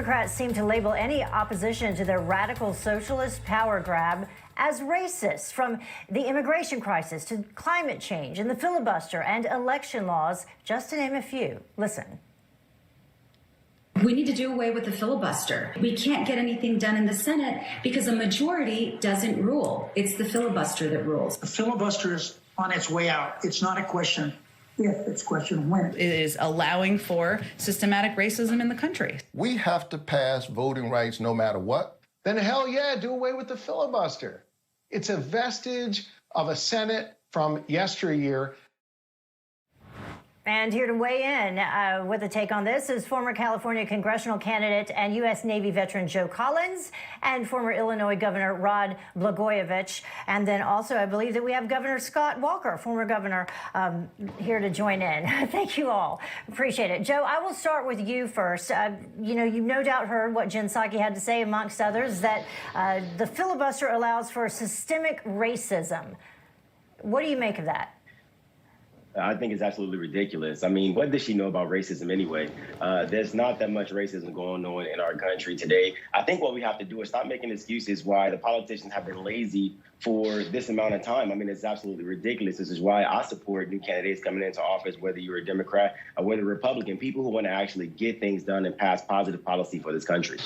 Democrats seem to label any opposition to their radical socialist power grab as racist, from the immigration crisis to climate change and the filibuster and election laws, just to name a few. Listen. We need to do away with the filibuster. We can't get anything done in the Senate because a majority doesn't rule. It's the filibuster that rules. The filibuster is on its way out. It's not a question if, it's a question when. It is allowing for systematic racism in the country. We have to pass voting rights no matter what. Then hell yeah, do away with the filibuster. It's a vestige of a Senate from yesteryear. And here to weigh in with a take on this is former California congressional candidate and U.S. Navy veteran Joe Collins and former Illinois Governor Rod Blagojevich. And then also, I believe that we have Governor Scott Walker, former governor, here to join in. Thank you all. Appreciate it. Joe, I will start with you first. You've no doubt heard what Jen Psaki had to say, amongst others, that the filibuster allows for systemic racism. What do you make of that? I think it's absolutely ridiculous. I mean, what does she know about racism anyway? There's not that much racism going on in our country today. I think what we have to do is stop making excuses why the politicians have been lazy for this amount of time. I mean, it's absolutely ridiculous. This is why I support new candidates coming into office, whether you're a Democrat or whether a Republican, people who want to actually get things done and pass positive policy for this country.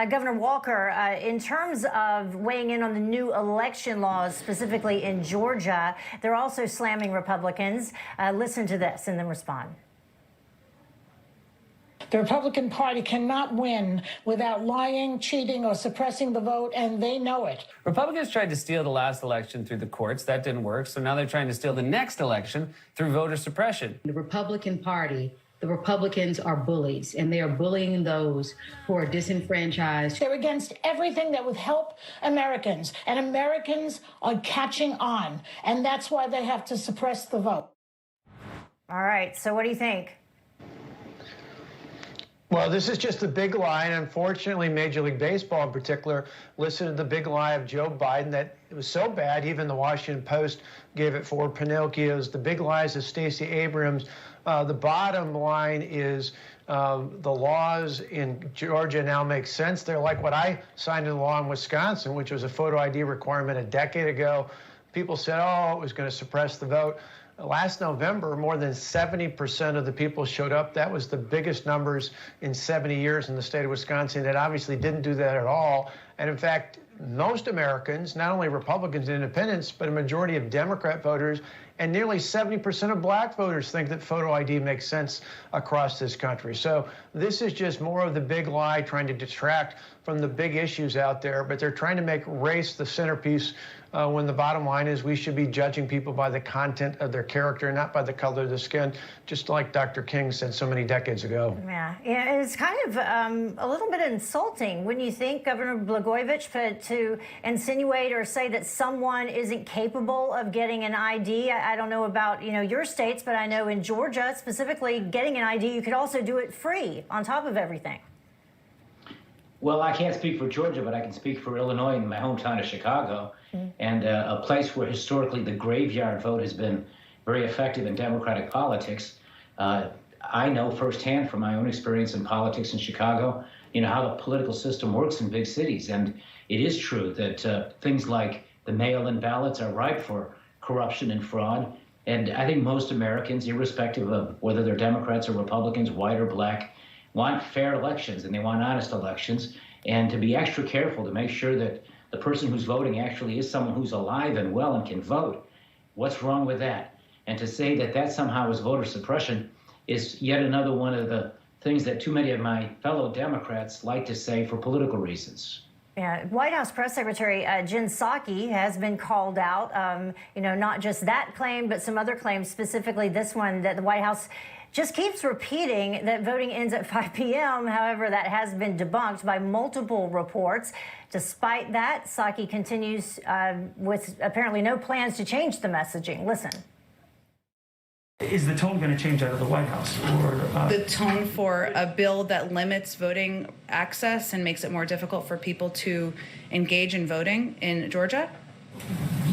Governor Walker, in terms of weighing in on the new election laws, specifically in Georgia, they're also slamming Republicans. Listen to this and then respond. The Republican Party cannot win without lying, cheating, or suppressing the vote, and they know it. Republicans tried to steal the last election through the courts. That didn't work. So now they're trying to steal the next election through voter suppression. The Republican Party, the Republicans are bullies, and they are bullying those who are disenfranchised. They're against everything that would help Americans, and Americans are catching on, and that's why they have to suppress the vote. All right, so what do you think? Well, this is just a big lie, and unfortunately, Major League Baseball in particular listened to the big lie of Joe Biden that it was so bad, even the Washington Post gave it 4 Pinocchios. The big lies of Stacey Abrams. The bottom line is the laws in Georgia now make sense. They're like what I signed into law in Wisconsin, which was a photo ID requirement a decade ago. People said, oh, it was going to suppress the vote. Last November, more than 70% of the people showed up. That was the biggest numbers in 70 years in the state of Wisconsin. It obviously didn't do that at all. And in fact, most Americans, not only Republicans and independents, but a majority of Democrat voters and nearly 70% of black voters think that photo ID makes sense across this country. So this is just more of the big lie, trying to detract from the big issues out there. But they're trying to make race the centerpiece when the bottom line is we should be judging people by the content of their character, not by the color of their skin, just like Dr. King said so many decades ago. Yeah, it's kind of a little bit insulting when you think, Governor Blagojevich, to insinuate or say that someone isn't capable of getting an ID. I don't know about, your states, but I know in Georgia, specifically, getting an ID, you could also do it free on top of everything. Well, I can't speak for Georgia, but I can speak for Illinois and my hometown of Chicago, and a place where historically the graveyard vote has been very effective in Democratic politics. I know firsthand from my own experience in politics in Chicago, how the political system works in big cities. And it is true that things like the mail-in ballots are ripe for corruption and fraud. And I think most Americans, irrespective of whether they're Democrats or Republicans, white or black, want fair elections and they want honest elections, and to be extra careful to make sure that the person who's voting actually is someone who's alive and well and can vote. What's wrong with that? And to say that that somehow is voter suppression is yet another one of the things that too many of my fellow Democrats like to say for political reasons. Yeah, White House Press Secretary Jen Psaki has been called out, not just that claim, but some other claims, specifically this one, that the White House just keeps repeating that voting ends at 5 p.m. However, that has been debunked by multiple reports. Despite that, Psaki continues with apparently no plans to change the messaging. Listen. Is the tone going to change out of the White House? Or the tone for a bill that limits voting access and makes it more difficult for people to engage in voting in Georgia?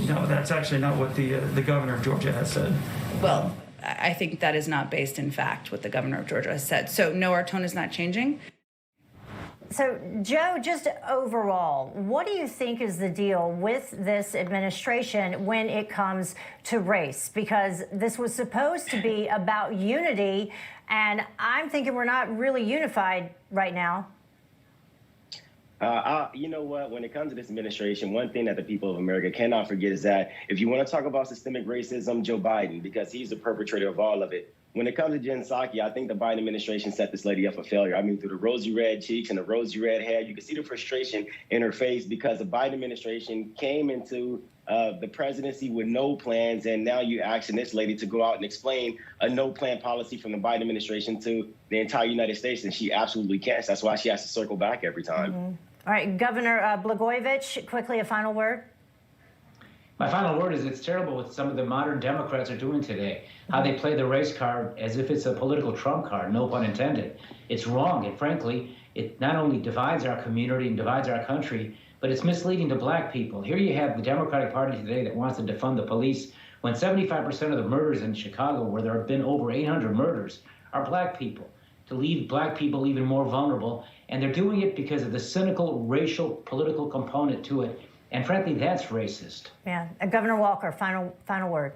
No, that's actually not what the governor of Georgia has said. Well, I think that is not based in fact what the governor of Georgia has said. So no, our tone is not changing. So, Joe, just overall, what do you think is the deal with this administration when it comes to race? Because this was supposed to be about unity, and I'm thinking we're not really unified right now. You know what? When it comes to this administration, one thing that the people of America cannot forget is that if you want to talk about systemic racism, Joe Biden, because he's the perpetrator of all of it. When it comes to Jen Psaki, I think the Biden administration set this lady up for failure. I mean, through the rosy red cheeks and the rosy red hair, you can see the frustration in her face because the Biden administration came into the presidency with no plans, and now you're asking this lady to go out and explain a no-plan policy from the Biden administration to the entire United States, and she absolutely can't. That's why she has to circle back every time. Mm-hmm. All right, Governor Blagojevich, quickly a final word. My final word is it's terrible what some of the modern Democrats are doing today, how they play the race card as if it's a political trump card, no pun intended. It's wrong, and frankly, it not only divides our community and divides our country, but it's misleading to black people. Here you have the Democratic Party today that wants to defund the police when 75% of the murders in Chicago, where there have been over 800 murders, are black people, to leave black people even more vulnerable. And they're doing it because of the cynical racial political component to it. And frankly, that's racist. Yeah. Governor Walker, final word.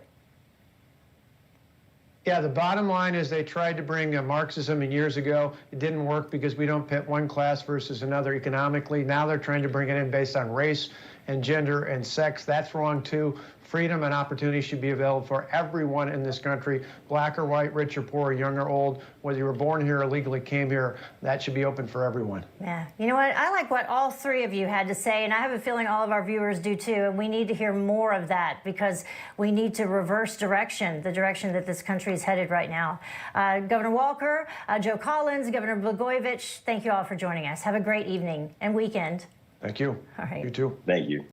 Yeah, the bottom line is they tried to bring Marxism in years ago. It didn't work because we don't pit one class versus another economically. Now they're trying to bring it in based on race and gender and sex. That's wrong, too. Freedom and opportunity should be available for everyone in this country, black or white, rich or poor, young or old. Whether you were born here or legally came here, that should be open for everyone. Yeah. You know what? I like what all three of you had to say, and I have a feeling all of our viewers do too, and we need to hear more of that because we need to reverse direction, the direction that this country is headed right now. Governor Walker, Joe Collins, Governor Blagojevich, thank you all for joining us. Have a great evening and weekend. Thank you. All right. You too. Thank you.